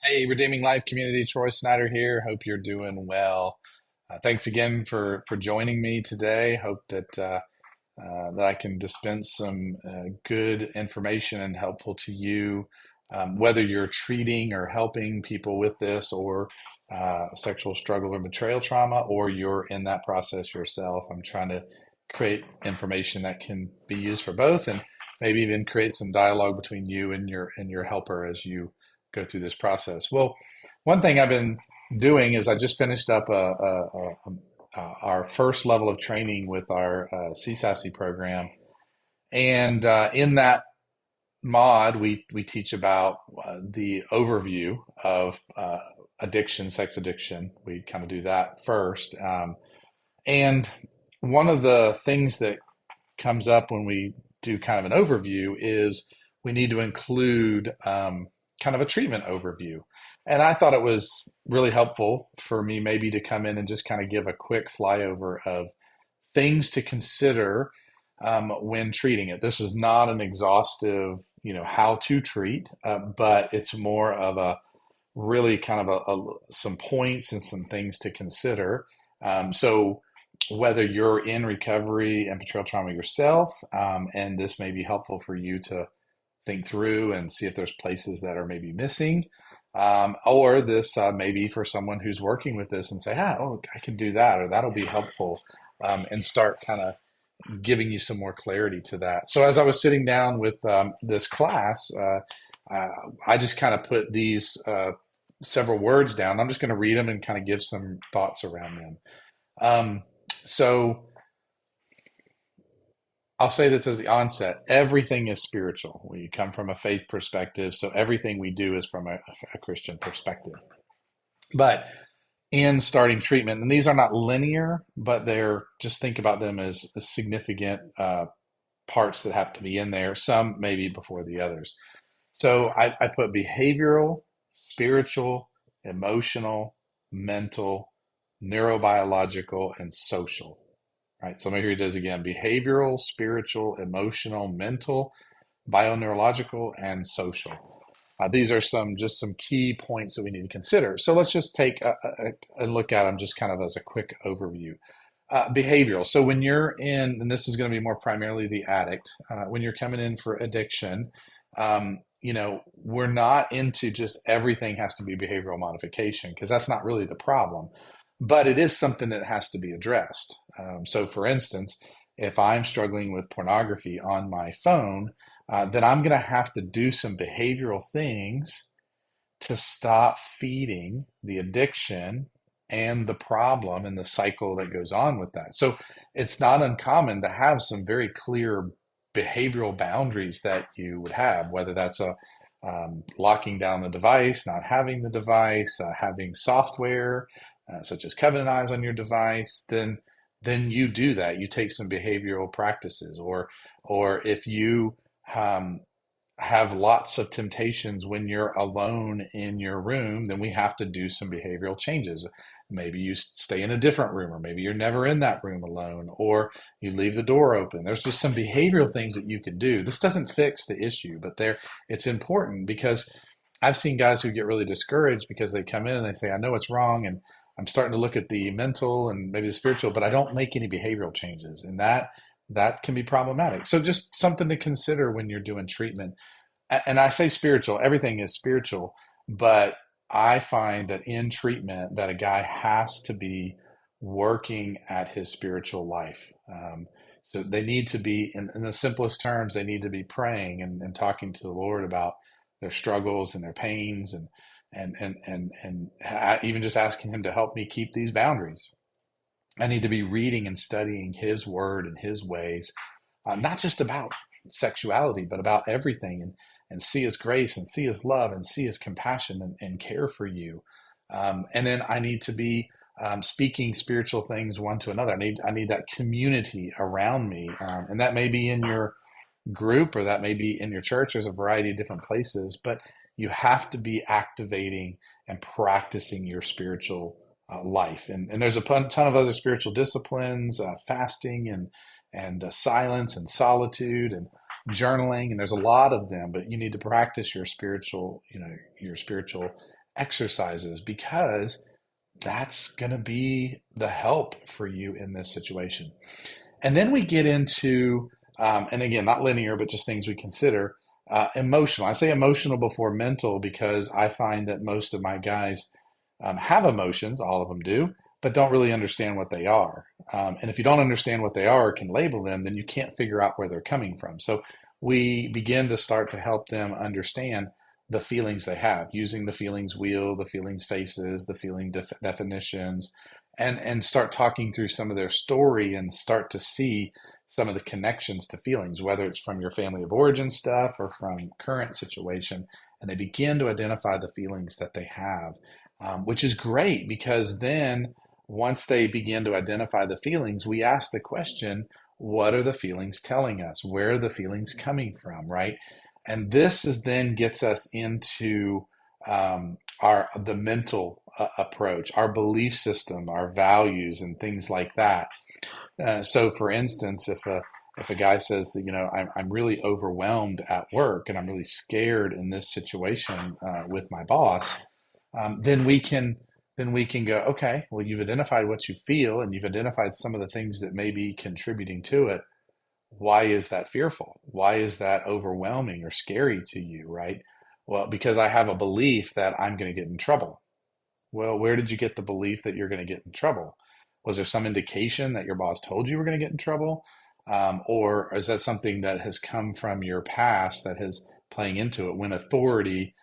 Hey, Redeeming Life community, Troy Snyder here. Hope you're doing well. Thanks again for joining me today. Hope that I can dispense some good information and helpful to you, whether you're treating or helping people with this, or sexual struggle or betrayal trauma, or you're in that process yourself. I'm trying to create information that can be used for both, and maybe even create some dialogue between you and your helper as you go through this process. Well, one thing I've been doing is I just finished up our first level of training with our CSASI program. And in that mod, we teach about the overview of addiction, sex addiction. We kind of do that first. And one of the things that comes up when we do kind of an overview is we need to include kind of a treatment overview. And I thought it was really helpful for me maybe to come in and just kind of give a quick flyover of things to consider when treating it. This is not an exhaustive, how to treat, but it's more of a really kind of some points and some things to consider. So whether you're in recovery and betrayal trauma yourself, and this may be helpful for you to think through and see if there's places that are maybe missing, or this may be for someone who's working with this and say, oh, I can do that, or that'll be helpful, and start kind of giving you some more clarity to that. So as I was sitting down with this class, I just kind of put these several words down. I'm just going to read them and kind of give some thoughts around them. So I'll say this as the onset. Everything is spiritual. We come from a faith perspective, so everything we do is from a Christian perspective. But in starting treatment, and these are not linear, but they're, just think about them as significant parts that have to be in there, some maybe before the others. So I put behavioral, spiritual, emotional, mental, neurobiological, and social. Right. So let me read this again: behavioral, spiritual, emotional, mental, bioneurological, and social. These are some key points that we need to consider. So let's just take a look at them just kind of as a quick overview. Behavioral. So when you're in, and this is going to be more primarily the addict, when you're coming in for addiction, we're not into just everything has to be behavioral modification, because that's not really the problem, but it is something that has to be addressed. So for instance, if I'm struggling with pornography on my phone, then I'm going to have to do some behavioral things to stop feeding the addiction and the problem and the cycle that goes on with that. So it's not uncommon to have some very clear behavioral boundaries that you would have, whether that's locking down the device, not having the device, having software such as Covenant Eyes on your device. Then you do that. You take some behavioral practices, or if you have lots of temptations when you're alone in your room, then we have to do some behavioral changes. Maybe you stay in a different room, or maybe you're never in that room alone, or you leave the door open. There's just some behavioral things that you can do. This doesn't fix the issue, but it's important, because I've seen guys who get really discouraged because they come in and they say, I know it's wrong, and I'm starting to look at the mental and maybe the spiritual, but I don't make any behavioral changes. And that can be problematic. So just something to consider when you're doing treatment. And I say spiritual, everything is spiritual, but I find that in treatment that a guy has to be working at his spiritual life. So they need to be, in the simplest terms, they need to be praying and talking to the Lord about their struggles and their pains, and even just asking him to help me keep these boundaries. I need to be reading and studying his word and his ways, not just about sexuality, but about everything, and see his grace and see his love and see his compassion and care for you. And then I need to be speaking spiritual things one to another. I need that community around me. And that may be in your group, or that may be in your church. There's a variety of different places, but you have to be activating and practicing your spiritual life. And there's a ton of other spiritual disciplines, fasting and silence and solitude and journaling, and there's a lot of them. But you need to practice your spiritual exercises, because that's going to be the help for you in this situation. And then we get into, and again, not linear, but just things we consider emotional. I say emotional before mental because I find that most of my guys have emotions, all of them do, but don't really understand what they are. And if you don't understand what they are or can label them, then you can't figure out where they're coming from. So we begin to start to help them understand the feelings they have using the feelings wheel, the feelings faces, the feeling definitions, and start talking through some of their story and start to see some of the connections to feelings, whether it's from your family of origin stuff or from current situation. And they begin to identify the feelings that they have, which is great because then once they begin to identify the feelings, we ask the question, what are the feelings telling us? Where are the feelings coming from, right? And this is then gets us into our the mental approach, our belief system, our values, and things like that. So, for instance, if a guy says that, I'm really overwhelmed at work and I'm really scared in this situation with my boss, then we can go, okay, well, you've identified what you feel and you've identified some of the things that may be contributing to it. Why is that fearful? Why is that overwhelming or scary to you, right? Well, because I have a belief that I'm going to get in trouble. Well, where did you get the belief that you're going to get in trouble? Was there some indication that your boss told you were going to get in trouble? Or is that something that has come from your past that is playing into it when authority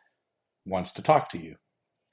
wants to talk to you,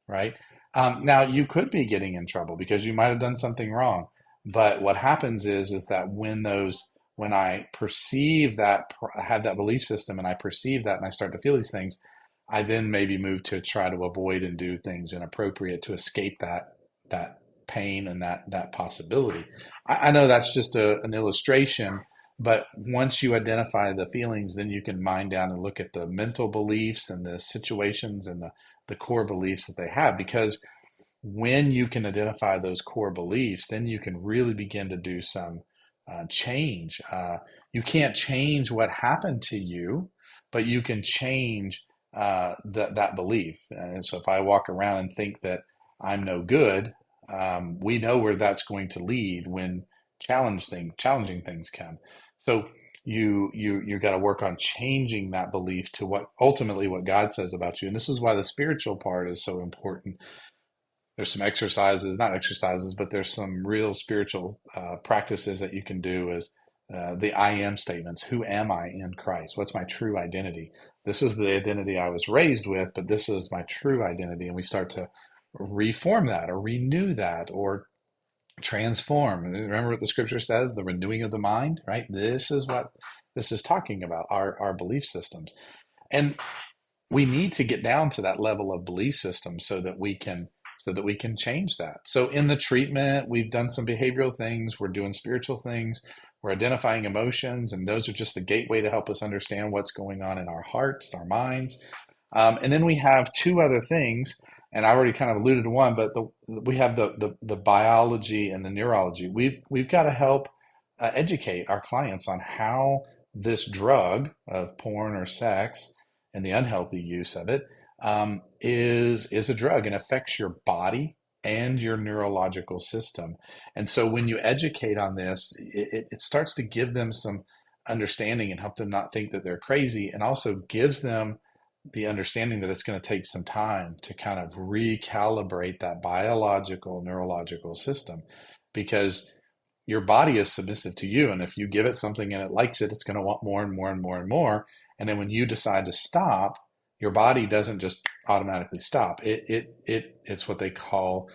right? Now, you could be getting in trouble because you might have done something wrong. But what happens is that when I perceive that, I have that belief system and I perceive that and I start to feel these things, I then maybe move to try to avoid and do things inappropriate to escape that pain and that possibility. I know that's just an illustration, but once you identify the feelings, then you can mine down and look at the mental beliefs and the situations and the core beliefs that they have. Because when you can identify those core beliefs, then you can really begin to do some change. You can't change what happened to you, but you can change that belief. And so if I walk around and think that I'm no good, we know where that's going to lead when challenging things come. So you got to work on changing that belief to what ultimately what God says about you. And this is why the spiritual part is so important. There's some exercises, not exercises, but there's some real spiritual practices that you can do as the I am statements. Who am I in Christ? What's my true identity? This is the identity I was raised with, but this is my true identity. And we start to reform that or renew that or transform. Remember what the scripture says, the renewing of the mind, right? This is what this is talking about, our belief systems. And we need to get down to that level of belief system so that we can change that. So in the treatment, we've done some behavioral things, we're doing spiritual things, we're identifying emotions, and those are just the gateway to help us understand what's going on in our hearts, our minds. And then we have two other things, and I already kind of alluded to one, but we have the biology and the neurology. We've got to help educate our clients on how this drug of porn or sex and the unhealthy use of it is a drug and affects your body and your neurological system. And so when you educate on this, it starts to give them some understanding and help them not think that they're crazy, and also gives them the understanding that it's going to take some time to kind of recalibrate that biological neurological system, because your body is submissive to you, and if you give it something and it likes it, it's going to want more and more and more and more. And then when you decide to stop, your body doesn't just automatically stop. It's what they call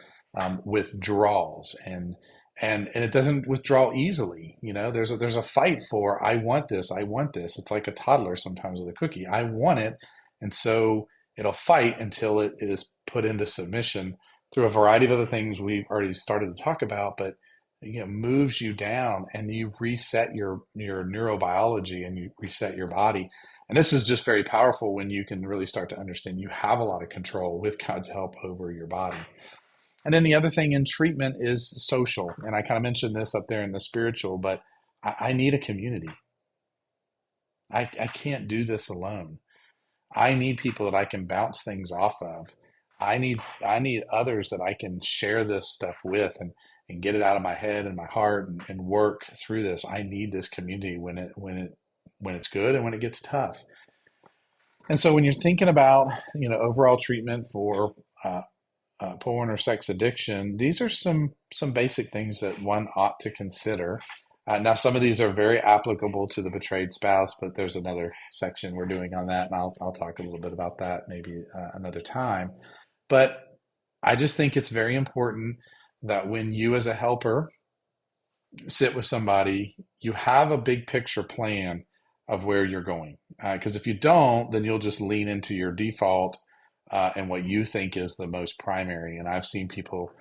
withdrawals, and it doesn't withdraw easily. There's a fight for, I want this, I want this. It's like a toddler sometimes with a cookie. I want it, and so it'll fight until it is put into submission through a variety of other things we've already started to talk about. But moves you down, and you reset your neurobiology and you reset your body. And this is just very powerful when you can really start to understand you have a lot of control with God's help over your body. And then the other thing in treatment is social. And I kind of mentioned this up there in the spiritual, but I need a community. I can't do this alone. I need people that I can bounce things off of. I need others that I can share this stuff with and get it out of my head and my heart and work through this. I need this community when it's good and when it gets tough. And so when you're thinking about, overall treatment for uh, porn or sex addiction, these are some basic things that one ought to consider. Now, some of these are very applicable to the betrayed spouse, but there's another section we're doing on that, and I'll talk a little bit about that maybe another time. But I just think it's very important that when you, as a helper, sit with somebody, you have a big picture plan of where you're going. Because if you don't, then you'll just lean into your default and what you think is the most primary. And I've seen people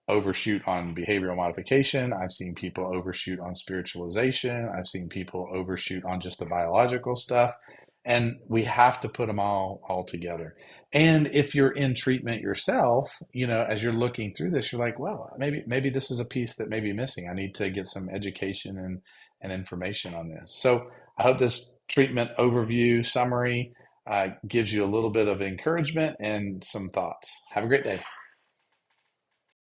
overshoot on behavioral modification. I've seen people overshoot on spiritualization. I've seen people overshoot on just the biological stuff. And we have to put them all together. And if you're in treatment yourself, as you're looking through this, you're like, well, maybe this is a piece that may be missing. I need to get some education and information on this. So I hope this treatment overview summary gives you a little bit of encouragement and some thoughts. Have a great day.